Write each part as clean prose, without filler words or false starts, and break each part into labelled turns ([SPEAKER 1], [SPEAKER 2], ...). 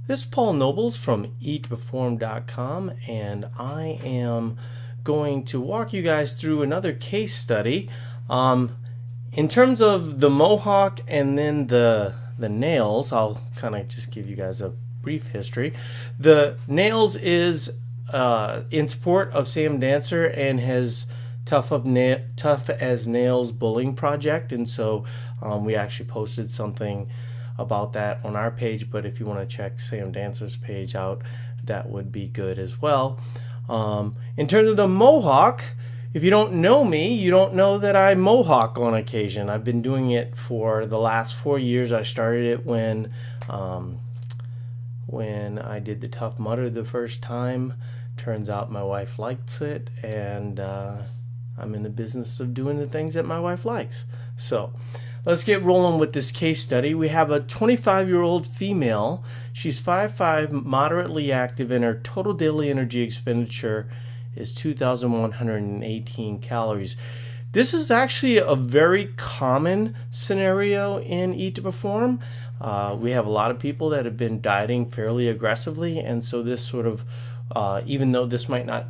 [SPEAKER 1] This is Paul Nobles from eattoperform.com, and I am going to walk you guys through another case study. In terms of the mohawk and then the nails, I'll kind of just give you guys a brief history. The nails is in support of Sam Dancer and his Tough as Nails bullying project, and so we actually posted something about that on our page, but if you want to check Sam Dancer's page out, that would be good as well. In terms of the mohawk, if you don't know me, you don't know that I mohawk on occasion. I've been doing it for the last 4 years. I started it when I did the Tough Mudder the first time. Turns out my wife likes it, and I'm in the business of doing the things that my wife likes. So let's get rolling with this case study. We have a 25-year-old female. She's 5'5", moderately active, and her total daily energy expenditure is 2,118 calories. This is actually a very common scenario in Eat to Perform. We have a lot of people that have been dieting fairly aggressively, and so this sort of, even though this might not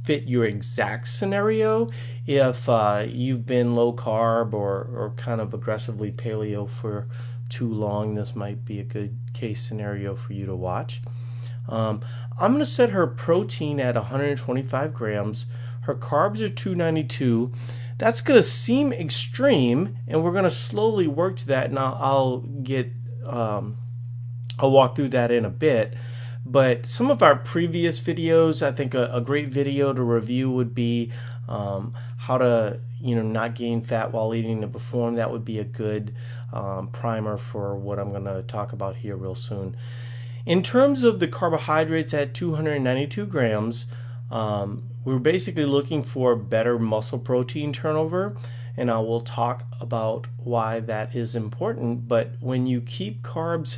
[SPEAKER 1] fit your exact scenario, if you've been low carb or kind of aggressively paleo for too long, this might be a good case scenario for you to watch. I'm going to set her protein at 125 grams. Her carbs are 292. That's going to seem extreme, and we're going to slowly work to that, and I'll walk through that in a bit. But some of our previous videos, I think a great video to review would be how to not gain fat while eating to perform. That would be a good primer for what I'm going to talk about here real soon. In terms of the carbohydrates at 292 grams, we're basically looking for better muscle protein turnover, and I will talk about why that is important. But when you keep carbs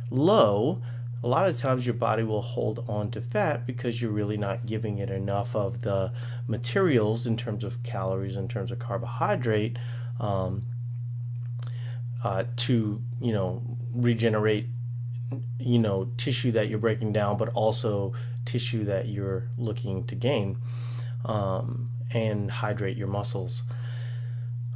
[SPEAKER 1] low, a lot of times your body will hold on to fat because you're really not giving it enough of the materials in terms of calories, in terms of carbohydrate, to regenerate tissue that you're breaking down, but also tissue that you're looking to gain, and hydrate your muscles.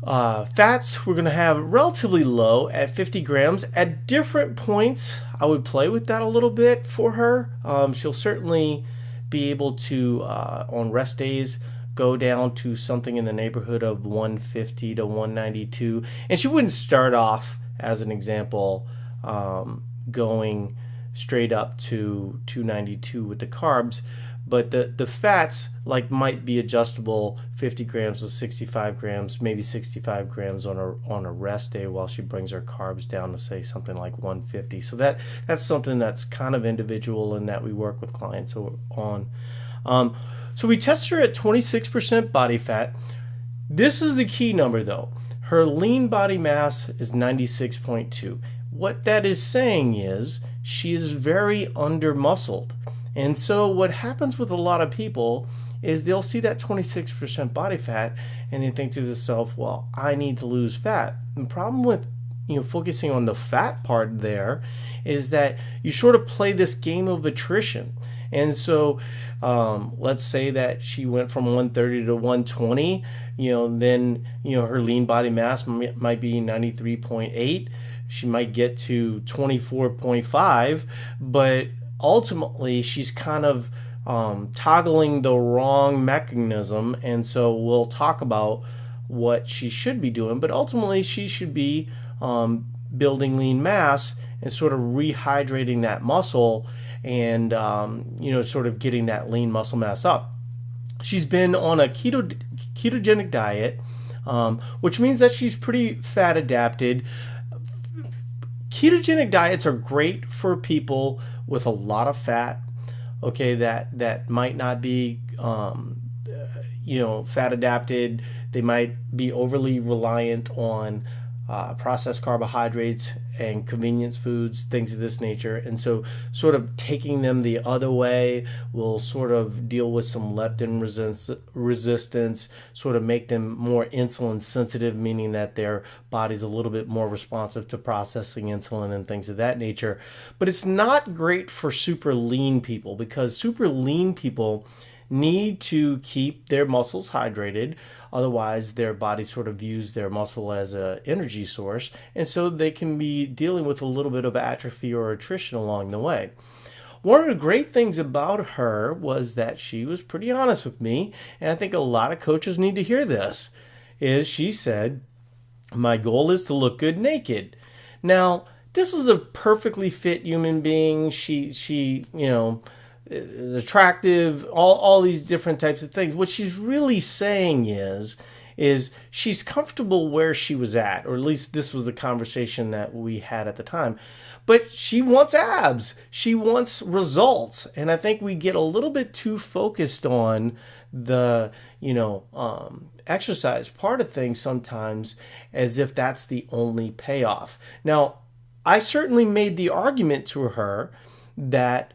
[SPEAKER 1] Fats we're going to have relatively low at 50 grams. At different points, I would play with that a little bit for her. She'll certainly be able to, on rest days, go down to something in the neighborhood of 150 to 192. And she wouldn't start off, as an example, going straight up to 292 with the carbs. But the fats might be adjustable, 50 grams to 65 grams, maybe 65 grams on a rest day, while she brings her carbs down to say something like 150. So that's something that's kind of individual and that we work with clients on. So we test her at 26% body fat. This is the key number though. Her lean body mass is 96.2. What that is saying is she is very under muscled. And so what happens with a lot of people is they'll see that 26% body fat and they think to themselves, well, I need to lose fat. The problem with focusing on the fat part there is that you sort of play this game of attrition. And so let's say that she went from 130 to 120, then her lean body mass might be 93.8. She might get to 24.5, but ultimately she's kind of toggling the wrong mechanism, and so we'll talk about what she should be doing, but ultimately she should be building lean mass and sort of rehydrating that muscle and sort of getting that lean muscle mass up. She's been on a ketogenic diet, which means that she's pretty fat adapted. Ketogenic diets are great for people with a lot of fat, okay, that might not be fat adapted. They might be overly reliant on processed carbohydrates and convenience foods, things of this nature. And so sort of taking them the other way will sort of deal with some leptin resistance, sort of make them more insulin sensitive, meaning that their body's a little bit more responsive to processing insulin and things of that nature. But it's not great for super lean people, because super lean people need to keep their muscles hydrated. Otherwise, their body sort of views their muscle as an energy source, and so they can be dealing with a little bit of atrophy or attrition along the way. One of the great things about her was that she was pretty honest with me, and I think a lot of coaches need to hear this, is she said, my goal is to look good naked. Now, this is a perfectly fit human being. She attractive, all these different types of things. What she's really saying is she's comfortable where she was at, or at least this was the conversation that we had at the time. But she wants abs. She wants results. And I think we get a little bit too focused on the, exercise part of things sometimes, as if that's the only payoff. Now, I certainly made the argument to her that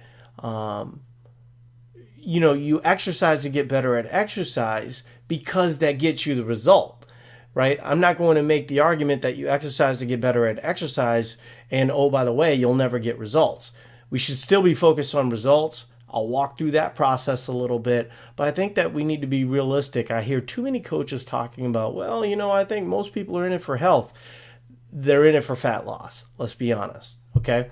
[SPEAKER 1] you exercise to get better at exercise because that gets you the result, right? I'm not going to make the argument that you exercise to get better at exercise and, oh, by the way, you'll never get results. We should still be focused on results. I'll walk through that process a little bit, but I think that we need to be realistic. I hear too many coaches talking about, well, I think most people are in it for health. They're in it for fat loss. Let's be honest, okay?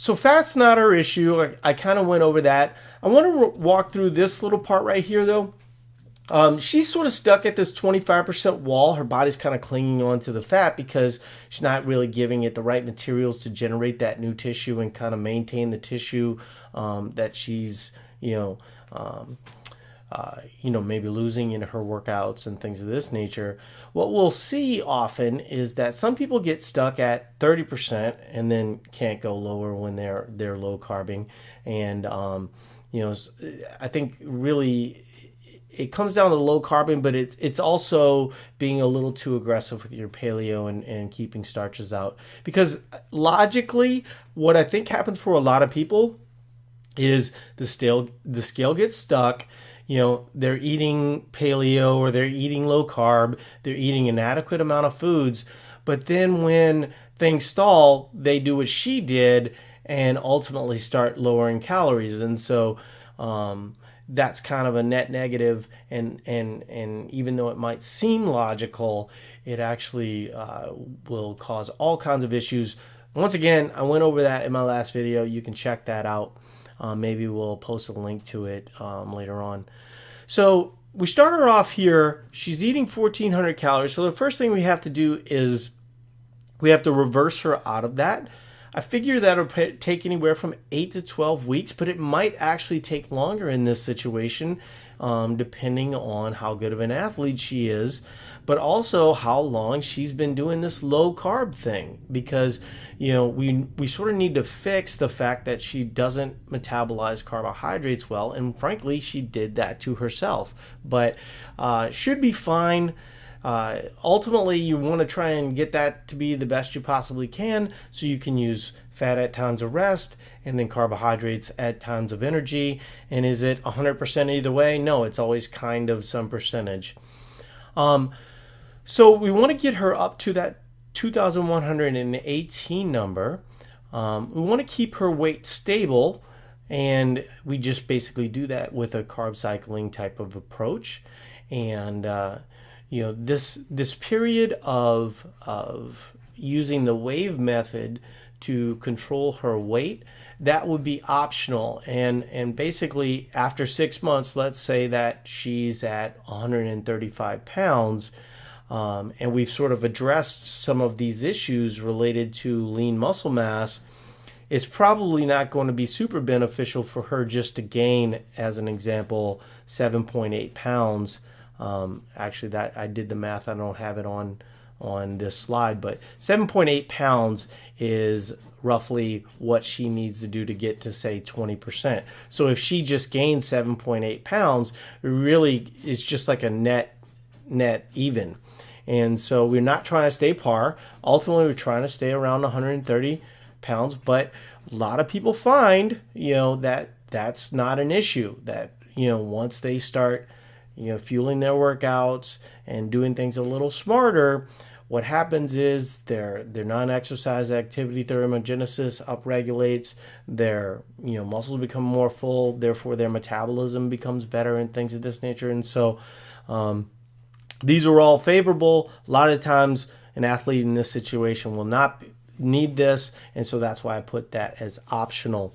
[SPEAKER 1] So fat's not our issue. I kind of went over that. I want to walk through this little part right here, though. She's sort of stuck at this 25% wall. Her body's kind of clinging on to the fat because she's not really giving it the right materials to generate that new tissue and kind of maintain the tissue that she's, maybe losing in her workouts and things of this nature. What we'll see often is that some people get stuck at 30% and then can't go lower when they're low carbing. And, I think really it comes down to low carbing, but it's also being a little too aggressive with your paleo and keeping starches out. Because logically, what I think happens for a lot of people is the scale gets stuck. They're eating paleo or they're eating low carb, they're eating an adequate amount of foods, but then when things stall, they do what she did and ultimately start lowering calories. And so that's kind of a net negative, and even though it might seem logical, it actually will cause all kinds of issues. Once again, I went over that in my last video. You can check that out. Maybe we'll post a link to it later on. So we start her off here. She's eating 1,400 calories. So the first thing we have to do is we have to reverse her out of that. I figure that'll take anywhere from 8 to 12 weeks, but it might actually take longer in this situation, depending on how good of an athlete she is, but also how long she's been doing this low carb thing. Because, we sort of need to fix the fact that she doesn't metabolize carbohydrates well, and frankly, she did that to herself. But should be fine. Ultimately, you want to try and get that to be the best you possibly can, so you can use fat at times of rest and then carbohydrates at times of energy. And is it 100% either way? No, it's always kind of some percentage. So we want to get her up to that 2,118 number. We want to keep her weight stable, and we just basically do that with a carb cycling type of approach. And this period of using the wave method to control her weight, that would be optional. And basically after 6 months, let's say that she's at 135 pounds, and we've sort of addressed some of these issues related to lean muscle mass, it's probably not going to be super beneficial for her just to gain, as an example, 7.8 pounds. Actually, that I did the math. I don't have it on this slide, but 7.8 pounds is roughly what she needs to do to get to, say, 20%. So if she just gains 7.8 pounds, really it's just like a net even. And so we're not trying to stay par. Ultimately, we're trying to stay around 130 pounds. But a lot of people find, that that's not an issue. That, once they start, fueling their workouts and doing things a little smarter, what happens is their non-exercise activity thermogenesis upregulates, their muscles become more full, therefore their metabolism becomes better and things of this nature. And so these are all favorable. A lot of times an athlete in this situation will not need this, and so that's why I put that as optional.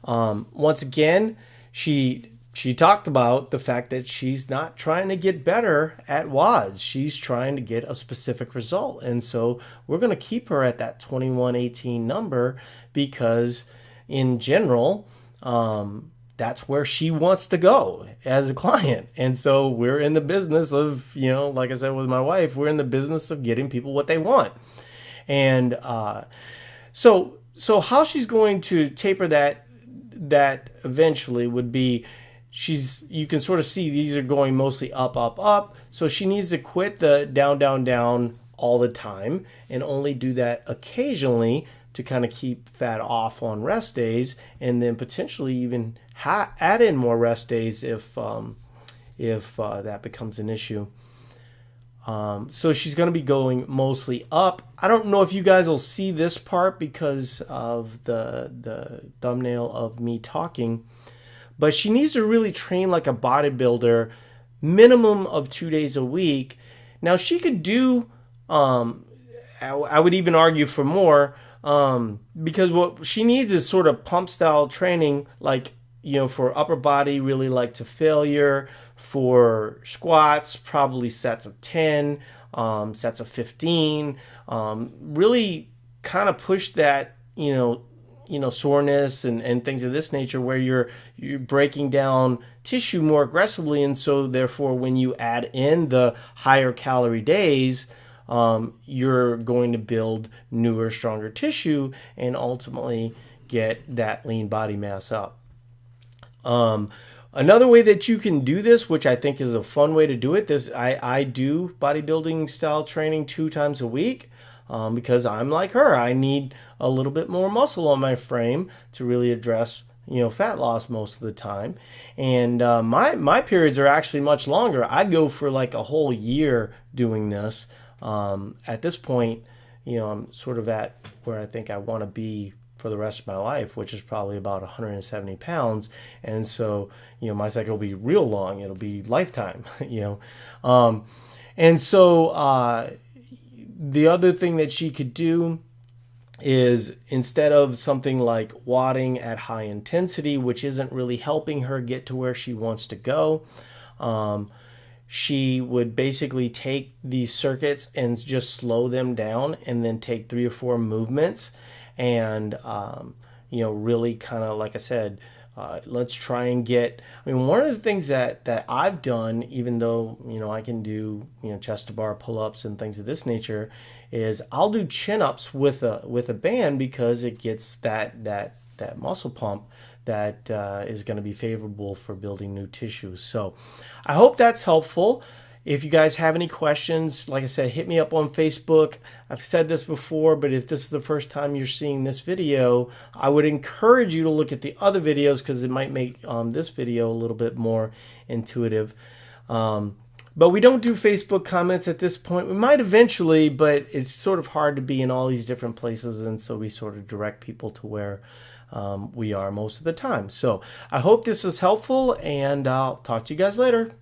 [SPEAKER 1] Once again, she talked about the fact that she's not trying to get better at WODs. She's trying to get a specific result. And so we're going to keep her at that 2118 number because in general, that's where she wants to go as a client. And so we're in the business of, like I said with my wife, we're in the business of getting people what they want. And so how she's going to taper that eventually would be, you can sort of see these are going mostly up, up, up. So she needs to quit the down, down, down all the time and only do that occasionally to kind of keep fat off on rest days, and then potentially even add in more rest days if that becomes an issue. So she's going to be going mostly up. I don't know if you guys will see this part because of the thumbnail of me talking, but she needs to really train like a bodybuilder, minimum of 2 days a week. Now she could do, I would even argue for more, because what she needs is sort of pump style training, like, for upper body, really like to failure. For squats, probably sets of 10, sets of 15, really kind of push that, soreness and things of this nature where you're breaking down tissue more aggressively. And so therefore, when you add in the higher calorie days, you're going to build newer, stronger tissue and ultimately get that lean body mass up. Another way that you can do this, which I think is a fun way to do it, I do bodybuilding style training 2 times a week because I'm like her. I need a little bit more muscle on my frame to really address fat loss most of the time. And my periods are actually much longer. I go for like a whole year doing this. At this point, I'm sort of at where I think I want to be for the rest of my life, which is probably about 170 pounds. And so, my cycle will be real long. It'll be lifetime, And so the other thing that she could do is, instead of something like wadding at high intensity, which isn't really helping her get to where she wants to go, she would basically take these circuits and just slow them down and then take 3 or 4 movements and, really kind of, like I said, let's try and get, one of the things that I've done, even though, I can do, chest to bar pull-ups and things of this nature, is I'll do chin-ups with a band because it gets that muscle pump that is going to be favorable for building new tissue. So I hope that's helpful. If you guys have any questions, like I said, hit me up on Facebook. I've said this before, but if this is the first time you're seeing this video, I would encourage you to look at the other videos because it might make this video a little bit more intuitive. But we don't do Facebook comments at this point. We might eventually, but it's sort of hard to be in all these different places, and so we sort of direct people to where we are most of the time. So I hope this is helpful, and I'll talk to you guys later.